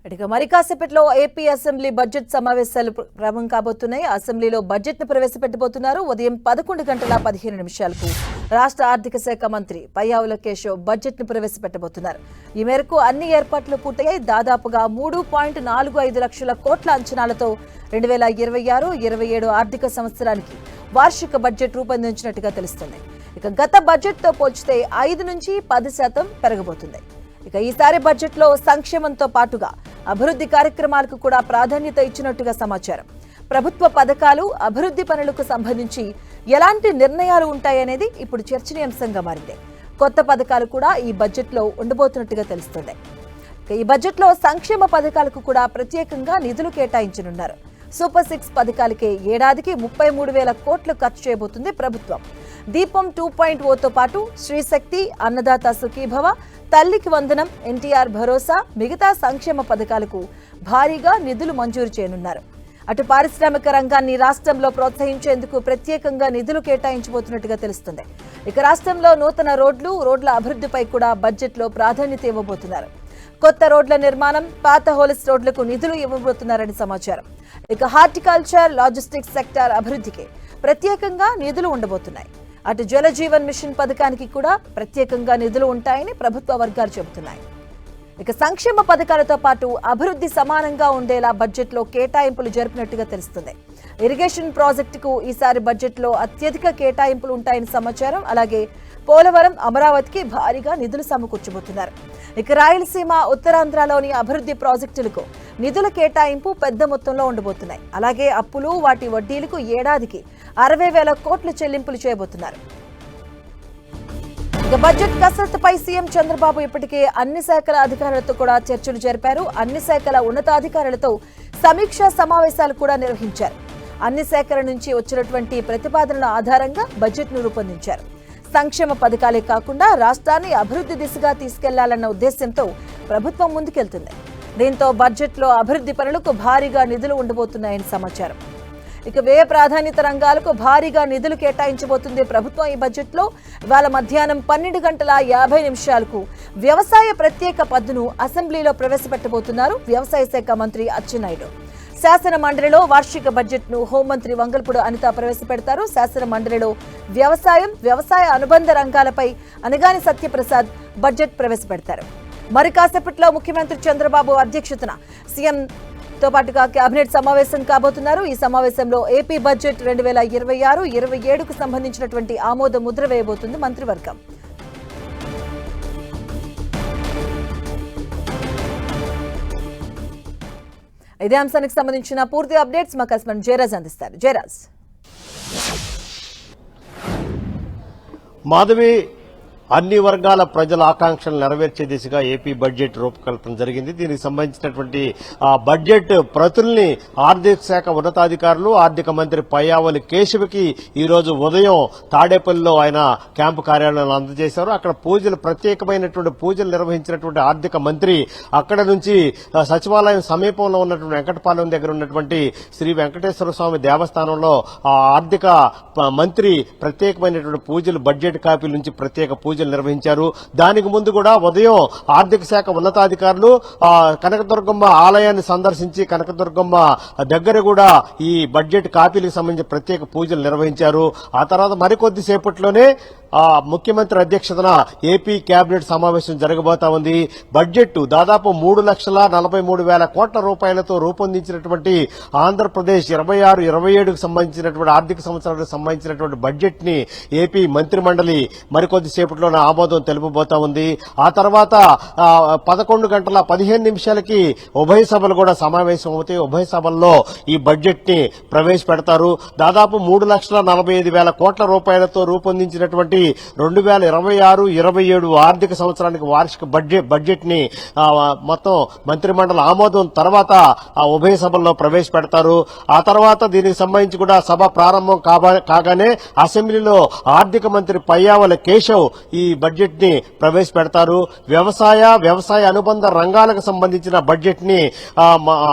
ఇక మరి కాసేపట్లో ఏపీ అసెంబ్లీ బడ్జెట్ సమావేశాలు ప్రారంభం కాబోతున్నాయి. అసెంబ్లీలో బడ్జెట్ ను ప్రవేశపెట్టబోతున్నారు. ఉదయం 11:15 రాష్ట్ర ఆర్థిక శాఖ మంత్రి పయ్యావుల కేశవ్ బడ్జెట్ ను ప్రవేశపెట్టబోతున్నారు. ఈ మేరకు అన్ని ఏర్పాట్లు పూర్తయ్యాయి. దాదాపుగా 3.45 లక్షల కోట్ల అంచనాలతో 2026-27 ఆర్థిక సంవత్సరానికి వార్షిక బడ్జెట్ రూపొందించినట్టుగా తెలుస్తుంది. ఇక గత బడ్జెట్ తో పోల్చితే 5 నుంచి 10% పెరగబోతుంది. ఇక ఈసారి బడ్జెట్ లో సంక్షేమంతో పాటుగా అభివృద్ధి కార్యక్రమాలకు కూడా ప్రాధాన్యత ఇచ్చినట్టుగా సమాచారం. ప్రభుత్వ పథకాలు, అభివృద్ధి పనులకు సంబంధించి ఎలాంటి నిర్ణయాలు ఉంటాయనేది ఇప్పుడు చర్చనీయాంశంగా మారింది. కొత్త పథకాలు కూడా ఈ బడ్జెట్ లో ఉండబోతున్నట్టుగా తెలుస్తుంది. ఈ బడ్జెట్ లో సంక్షేమ పథకాలకు కూడా ప్రత్యేకంగా నిధులు కేటాయించనున్నారు. సూపర్ 6 పథకాలకే ఏడాదికి 33,000 కోట్లు ఖర్చు చేయబోతుంది ప్రభుత్వం. దీపం 2.0తో పాటు శ్రీశక్తి, అన్నదాత సుఖీభవ, తల్లికి వందనం, ఎన్టీఆర్ భరోసా, మిగతా సంక్షేమ పథకాలకు భారీగా నిధులు మంజూరు చేయనున్నారు. అటు పారిశ్రామిక రంగాన్ని రాష్ట్రంలో ప్రోత్సహించేందుకు ప్రత్యేకంగా నిధులు కేటాయించబోతున్నట్టుగా తెలుస్తుంది. ఇక రాష్ట్రంలో నూతన రోడ్ల అభివృద్ధిపై కూడా బడ్జెట్లో ప్రాధాన్యత ఇవ్వబోతున్నారు. కొత్త రోడ్ల నిర్మాణం, పాత హోలిస్ రోడ్లకు నిధులు ఇవ్వబోతున్నారని సమాచారం. ఇక హార్టికల్చర్, లాజిస్టిక్స్ సెక్టార్ అభివృద్ధికి ప్రత్యేకంగా నిధులు ఉండబోతున్నాయి. అటు జల జీవన్ మిషన్ పథకానికి కూడా ప్రత్యేకంగా నిధులు ఉంటాయని ప్రభుత్వ వర్గాలు చెబుతున్నాయి. ఇక సంక్షేమ పథకాలతో పాటు అభివృద్ధి సమానంగా ఉండేలా బడ్జెట్లో కేటాయింపులు జరిపినట్టుగా తెలుస్తుంది. ఇరిగేషన్ ప్రాజెక్టుకు ఈసారి బడ్జెట్లో అత్యధిక కేటాయింపులు ఉంటాయని సమాచారం. అలాగే పోలవరం, అమరావతికి భారీగా నిధులు సమకూర్చబోతున్నారు. ఇక రాయలసీమ, ఉత్తరాంధ్రలోని అభివృద్ధి ప్రాజెక్టులకు నిధుల కేటాయింపు పెద్ద మొత్తంలో ఉండబోతున్నాయి. అలాగే అప్పులు, వాటి వడ్డీలకు ఏడాదికి 60,000 కోట్లు చెల్లింపులు చేయబోతున్నారు. ఇక బడ్జెట్ కసరత్తుపై సీఎం చంద్రబాబు ఇప్పటికే అన్ని శాఖల అధికారులతో కూడా చర్చలు జరిపారు. అన్ని శాఖల ఉన్నతాధికారులతో సమీక్షా సమావేశాలు కూడా నిర్వహించారు. అన్ని శాఖల నుంచి వచ్చినటువంటి ప్రతిపాదనల ఆధారంగా బడ్జెట్ ను రూపొందించారు. సంక్షేమ పథకాలే కాకుండా రాష్ట్రాన్ని అభివృద్ధి దిశగా తీసుకెళ్లాలన్న ఉద్దేశంతో ప్రభుత్వం ముందుకెళ్తుంది. దీంతో బడ్జెట్లో అభివృద్ధి పనులకు భారీగా నిధులు ఉండబోతున్నాయని సమాచారం. ఇక వ్యయ ప్రాధాన్యత రంగాలకు భారీగా నిధులు కేటాయించబోతుంది ప్రభుత్వం. ఈ బడ్జెట్లో ఇవాళ మధ్యాహ్నం 12:50 వ్యవసాయ ప్రత్యేక పద్దును అసెంబ్లీలో ప్రవేశపెట్టబోతున్నారు వ్యవసాయ శాఖ మంత్రి అచ్చెన్నాయుడు. శాసన మండలిలో వార్షిక బడ్జెట్ ను హోంమంత్రి వంగల్పూడి అనిత ప్రవేశపెడతారు. శాసన మండలిలో వ్యవసాయ అనుబంధ రంగాలపై అనగాని సత్యప్రసాద్ బడ్జెట్ ప్రవేశపెడతారు. మరి కాసేపట్లో ముఖ్యమంత్రి చంద్రబాబు అధ్యక్షతన సీఎం తో పాటుగా కేబినెట్ సమావేశం కాబోతున్నారు. ఈ సమావేశంలో ఏపీ బడ్జెట్ 2026-27కు సంబంధించినటువంటి ఆమోద ముద్ర వేయబోతుంది మంత్రివర్గం. ఇదే అంశానికి సంబంధించిన పూర్తి అప్డేట్స్ మా కరెస్పాండెంట్ జయరాజ్ అందిస్తారు. జయరాజ్. మాధవి, అన్ని వర్గాల ప్రజల ఆకాంక్షలు నెరవేర్చే దిశగా ఏపీ బడ్జెట్ రూపకల్పన జరిగింది. దీనికి సంబంధించినటువంటి బడ్జెట్ ప్రతుల్ని ఆర్థిక శాఖ ఉన్నతాధికారులు, ఆర్థిక మంత్రి పయ్యావుల కేశవ్కి ఈ రోజు ఉదయం తాడేపల్లిలో ఆయన క్యాంపు కార్యాలయంలో అందజేశారు. అక్కడ ప్రత్యేకమైనటువంటి పూజలు నిర్వహించినటువంటి ఆర్థిక మంత్రి అక్కడ నుంచి సచివాలయం సమీపంలో ఉన్నటువంటి వెంకటపాలెం దగ్గర ఉన్నటువంటి శ్రీ వెంకటేశ్వర స్వామి దేవస్థానంలో ఆర్థిక మంత్రి ప్రత్యేకమైనటువంటి పూజలు, బడ్జెట్ కాపీల నుంచి ప్రత్యేక పూజలు నిర్వహించారు. దానికి ముందు కూడా ఉదయం ఆర్థిక శాఖ ఉన్నతాధికారులు కనకదుర్గమ్మ ఆలయాన్ని సందర్శించి కనకదుర్గమ్మ దగ్గర కూడా ఈ బడ్జెట్ కాపీలకు సంబంధించి ప్రత్యేక పూజలు నిర్వహించారు. ఆ తర్వాత మరికొద్ది సేపట్లోనే ముఖ్యమంత్రి అధ్యక్షతన ఏపీ కేబినెట్ సమావేశం జరగబోతా ఉంది. బడ్జెట్ దాదాపు 3,43,000 కోట్ల రూపాయలతో రూపొందించినటువంటి ఆంధ్రప్రదేశ్ 26-27కు సంబంధించినటువంటి ఆర్థిక సంవత్సరానికి సంబంధించినటువంటి బడ్జెట్ ని ఏపీ మంత్రి మండలి మరికొద్ది సేపట్లోనే ఆమోదం తెలుపబోతా ఉంది. ఆ తర్వాత 11:15 ఉభయ సభలు కూడా సమావేశం అవుతాయి. ఉభయ సభల్లో ఈ బడ్జెట్ ని ప్రవేశపెడతారు. దాదాపు 3,45,000 కోట్ల రూపాయలతో రూపొందించినటువంటి 2026-27 ఆర్థిక సంవత్సరానికి వార్షిక బడ్జెట్ ని మొత్తం మంత్రిమండలి ఆమోదం తర్వాత ఉభయ సభల్లో ప్రవేశపెడతారు. ఆ తర్వాత దీనికి సంబంధించి కూడా సభ ప్రారంభం కాగానే అసెంబ్లీలో ఆర్థిక మంత్రి పయ్యావుల కేశవ్ ఈ బడ్జెట్ ని ప్రవేశపెడతారు. వ్యవసాయ అనుబంధ రంగాలకు సంబంధించిన బడ్జెట్ ని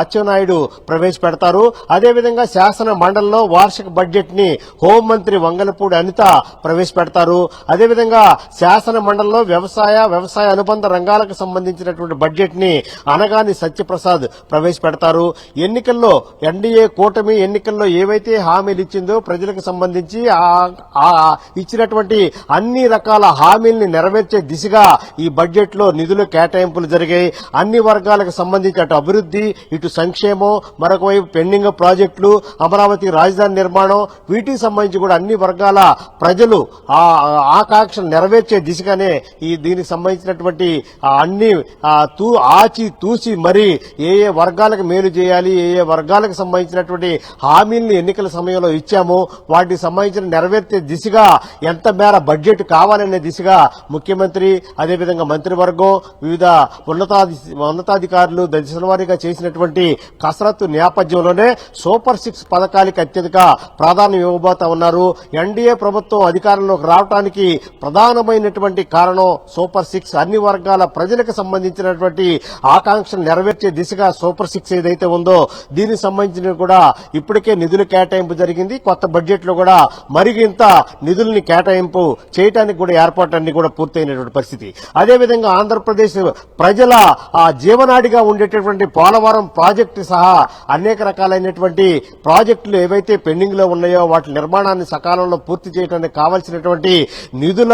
అచ్చెన్నాయుడు ప్రవేశపెడతారు. అదేవిధంగా శాసన మండలిలో వార్షిక బడ్జెట్ ని హోంమంత్రి వంగలపూడి అనిత ప్రవేశపెడతారు. ప్రవేశపెడతారు. అదేవిధంగా శాసన మండలిలో వ్యవసాయ అనుబంధ రంగాలకు సంబంధించినటువంటి బడ్జెట్ ని అనగాని సత్యప్రసాద్ ప్రవేశపెడతారు. ఎన్నికల్లో ఎన్డీఏ కూటమి ఎన్నికల్లో ఏవైతే హామీలు ఇచ్చిందో ప్రజలకు సంబంధించి ఇచ్చినటువంటి అన్ని రకాల హామీల్ని నెరవేర్చే దిశగా ఈ బడ్జెట్ లో నిధుల కేటాయింపులు జరిగాయి. అన్ని వర్గాలకు సంబంధించి అటు అభివృద్ధి, ఇటు సంక్షేమం, మరొక వైపు పెండింగ్ ప్రాజెక్టులు, అమరావతి రాజధాని నిర్మాణం, వీటికి సంబంధించి కూడా అన్ని వర్గాల ప్రజలు ఆకాంక్షలు నెరవేర్చే దిశగానే దీనికి సంబంధించినటువంటి అన్ని ఆచి తూసి మరి ఏ వర్గాలకు మేలు చేయాలి, ఏ వర్గాలకు సంబంధించినటువంటి హామీల్ని ఎన్నికల సమయంలో ఇచ్చామో వాటికి సంబంధించిన నెరవేర్చే దిశగా ఎంత మేర బడ్జెట్ కావాలనే దిశగా ముఖ్యమంత్రి అదేవిధంగా మంత్రివర్గం వివిధ ఉన్నతాధికారులు దశలవారీగా చేసినటువంటి కసరత్తు నేపథ్యంలోనే సూపర్ 6 పథకాలకు అత్యధిక ప్రాధాన్యం ఇవ్వబోతా ఉన్నారు. ఎన్డీఏ ప్రభుత్వం అధికారంలోకి రావడానికి ప్రధానమైనటువంటి కారణం సూపర్ 6. అన్ని వర్గాల ప్రజలకు సంబంధించినటువంటి ఆకాంక్షలు నెరవేర్చే దిశగా సూపర్ 6 ఏదైతే ఉందో దీనికి సంబంధించిన కూడా ఇప్పటికే నిధుల కేటాయింపు జరిగింది. కొత్త బడ్జెట్ లో కూడా మరిగింత నిధుల్ని కేటాయింపు చేయడానికి కూడా ఏర్పాట్లన్నీ కూడా పూర్తయినటువంటి పరిస్థితి. అదేవిధంగా ఆంధ్రప్రదేశ్ ప్రజల జీవనాడిగా ఉండేటటువంటి పోలవరం ప్రాజెక్టు సహా అనేక రకాలైనటువంటి ప్రాజెక్టులు ఏవైతే పెండింగ్ లో ఉన్నాయో వాటి నిర్మాణాన్ని సకాలంలో పూర్తి చేయడానికి కావాల్సినటువంటి నిధుల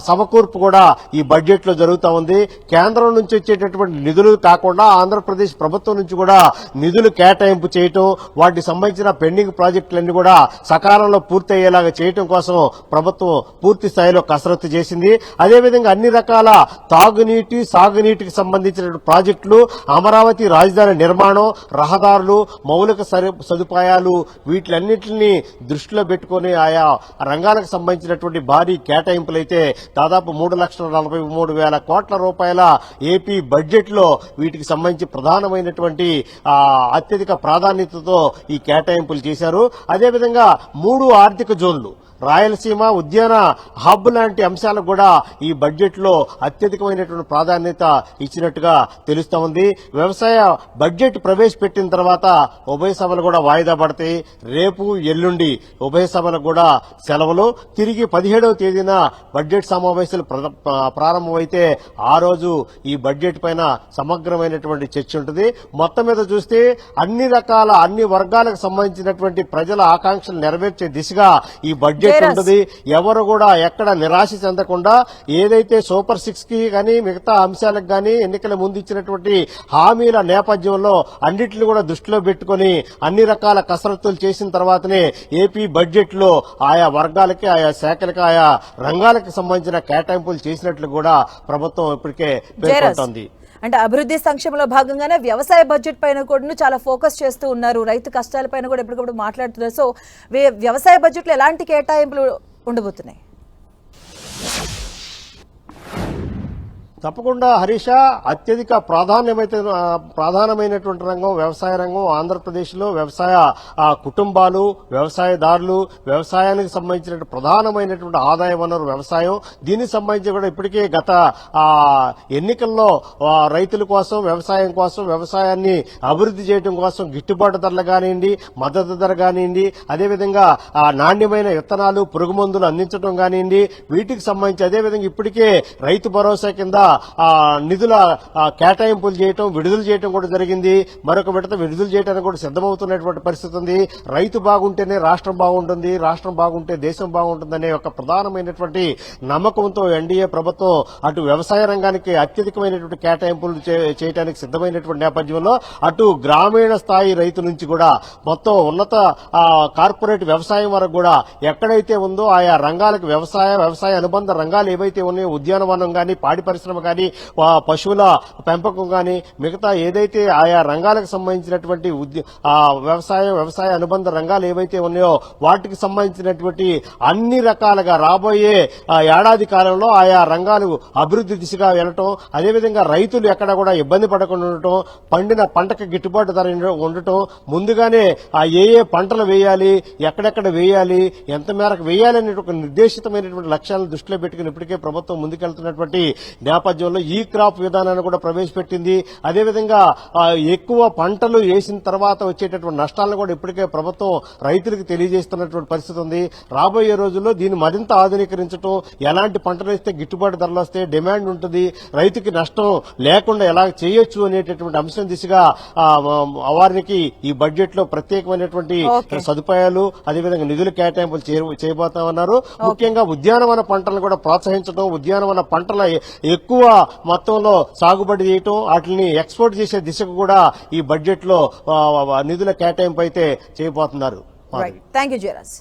సమకూర్పు కూడా ఈ బడ్జెట్ లో జరుగుతూ ఉంది. కేంద్రం నుంచి వచ్చేటటువంటి నిధులు కాకుండా ఆంధ్రప్రదేశ్ ప్రభుత్వం నుంచి కూడా నిధులు కేటాయింపు చేయటం, వాటికి సంబంధించిన పెండింగ్ ప్రాజెక్టులన్నీ కూడా సకాలంలో పూర్తి అయ్యేలాగా చేయటం కోసం ప్రభుత్వం పూర్తి స్థాయిలో కసరత్తు చేసింది. అదేవిధంగా అన్ని రకాల తాగునీటి, సాగునీటికి సంబంధించిన ప్రాజెక్టులు, అమరావతి రాజధాని నిర్మాణం, రహదారులు, మౌలిక సదుపాయాలు వీటిలన్నింటినీ దృష్టిలో పెట్టుకుని ఆయా రంగాలకు సంబంధించినటువంటి భారీ కేటాయింపులైతే దాదాపు 3,43,000 కోట్ల రూపాయల ఏపీ బడ్జెట్ లో వీటికి సంబంధించి ప్రధానమైనటువంటి అత్యధిక ప్రాధాన్యతతో ఈ కేటాయింపులు చేశారు. అదేవిధంగా 3 ఆర్థిక జోన్లు, రాయలసీమ, ఉద్యాన హబ్ లాంటి అంశాలకు కూడా ఈ బడ్జెట్ లో అత్యధికమైనటువంటి ప్రాధాన్యత ఇచ్చినట్టుగా తెలుస్తా ఉంది. వ్యవసాయ బడ్జెట్ ప్రవేశపెట్టిన తర్వాత ఉభయ సభలు కూడా వాయిదా పడతాయి. రేపు ఎల్లుండి ఉభయ సభలకు కూడా సెలవులు. తిరిగి 17వ తేదీన బడ్జెట్ సమావేశాలు ప్రారంభమైతే ఆ రోజు ఈ బడ్జెట్ పైన సమగ్రమైనటువంటి చర్చ ఉంటుంది. మొత్తం మీద చూస్తే అన్ని వర్గాలకు సంబంధించినటువంటి ప్రజల ఆకాంక్షలు నెరవేర్చే దిశగా ఈ బడ్జెట్ ఉంటుంది. ఎవరు కూడా ఎక్కడ నిరాశ చెందకుండా ఏదైతే సూపర్ 6 కి కానీ మిగతా అంశాలకు కానీ ఎన్నికల ముందు ఇచ్చినటువంటి హామీల నేపథ్యంలో అన్నింటిని కూడా దృష్టిలో పెట్టుకుని అన్ని రకాల కసరత్తులు చేసిన తర్వాతనే ఏపీ బడ్జెట్ లో ఆయా వర్గాలకి, ఆయా శాఖలకి, ఆయా రంగాలకు సంబంధించిన కేటాయింపులు చేసినట్లు కూడా ప్రభుత్వం ఇప్పటికే పేర్కొంటోంది. అంటే అభివృద్ధి సంక్షేమంలో భాగంగానే వ్యవసాయ బడ్జెట్ పైన కూడా చాలా ఫోకస్ చేస్తూ ఉన్నారు. రైతు కష్టాల పైన కూడా ఎప్పటికప్పుడు మాట్లాడుతున్నారు. సో వ్యవసాయ బడ్జెట్ లో ఎలాంటి కేటాయింపులు ఉండబోతున్నాయి? తప్పకుండా హరీష, అత్యధిక ప్రాధాన్యమైనటువంటి రంగం వ్యవసాయ రంగం. ఆంధ్రప్రదేశ్ లో వ్యవసాయ కుటుంబాలు, వ్యవసాయదారులు, వ్యవసాయానికి సంబంధించిన ప్రధానమైనటువంటి ఆదాయ వనరు వ్యవసాయం. దీనికి సంబంధించి కూడా ఇప్పటికే గత ఎన్నికల్లో రైతుల కోసం, వ్యవసాయం కోసం, వ్యవసాయాన్ని అభివృద్ధి చేయడం కోసం గిట్టుబాటు ధరలు కానివ్వండి, మద్దతు ధర కానివ్వండి, అదేవిధంగా నాణ్యమైన విత్తనాలు, పురుగు మందులు అందించడం కానివ్వండి, వీటికి సంబంధించి అదేవిధంగా ఇప్పటికే రైతు భరోసా కింద నిధుల కేటాయింపులు చేయటం, విడుదల చేయటం కూడా జరిగింది. మరొక విడత విడుదల చేయడానికి కూడా సిద్దమవుతున్నటువంటి పరిస్థితి ఉంది. రైతు బాగుంటేనే రాష్ట్రం బాగుంటుంది, రాష్ట్రం బాగుంటే దేశం బాగుంటుందనే ఒక ప్రధానమైనటువంటి నమ్మకంతో ఎన్డీఏ ప్రభుత్వం అటు వ్యవసాయ రంగానికి అత్యధికమైనటువంటి కేటాయింపులు చేయడానికి సిద్దమైనటువంటి నేపథ్యంలో అటు గ్రామీణ స్థాయి రైతు నుంచి కూడా మొత్తం ఉన్నత కార్పొరేట్ వ్యవసాయం వరకు కూడా ఎక్కడైతే ఉందో ఆయా రంగాలకు వ్యవసాయ అనుబంధ రంగాలు ఏవైతే ఉన్నాయో, ఉద్యానవనం గాని, పాడి పరిశ్రమ కానీ, పశువుల పెంపకం కానీ, మిగతా ఏదైతే ఆయా రంగాలకు సంబంధించినటువంటి వ్యవసాయ అనుబంధ రంగాలు ఏవైతే ఉన్నాయో వాటికి సంబంధించినటువంటి అన్ని రకాలుగా రాబోయే ఏడాది కాలంలో ఆయా రంగాలు అభివృద్ధి దిశగా వెళ్లటం, అదేవిధంగా రైతులు ఎక్కడ కూడా ఇబ్బంది పడకుండా ఉండటం, పండిన పంటకు గిట్టుబాటు ధర ఉండటం, ముందుగానే ఏ పంటలు వేయాలి, ఎక్కడెక్కడ వేయాలి, ఎంత మేరకు వేయాలి అనే ఒక నిర్దేశితమైనటువంటి లక్ష్యాలను దృష్టిలో పెట్టుకుని ఇప్పటికే ప్రభుత్వం ముందుకెళ్తున్నటువంటి నేపథ్యం నేపథ్యంలో ఈ క్రాప్ విధానాన్ని కూడా ప్రవేశపెట్టింది. అదేవిధంగా ఎక్కువ పంటలు వేసిన తర్వాత వచ్చేటటువంటి నష్టాలను కూడా ఇప్పటికే ప్రభుత్వం రైతులకు తెలియజేస్తున్నటువంటి పరిస్థితి ఉంది. రాబోయే రోజుల్లో దీన్ని మరింత ఆధునీకరించడం, ఎలాంటి పంటలు వేస్తే గిట్టుబాటు ధరలు వస్తే డిమాండ్ ఉంటుంది, రైతుకి నష్టం లేకుండా ఎలా చేయొచ్చు అనేటటువంటి అంశం దిశగా వారికి ఈ బడ్జెట్ లో ప్రత్యేకమైనటువంటి సదుపాయాలు అదేవిధంగా నిధుల కేటాయింపులు చేయబోతామన్నారు. ముఖ్యంగా ఉద్యానవన పంటలను కూడా ప్రోత్సహించడం, ఉద్యానవన పంటల ఎక్కువ మొత్తంలో సాగుబడి చేయటం, వాటిని ఎక్స్పోర్ట్ చేసే దిశకు కూడా ఈ బడ్జెట్ లో నిధుల కేటాయింపు అయితే చేయబోతున్నారు. Thank you Jayaraj.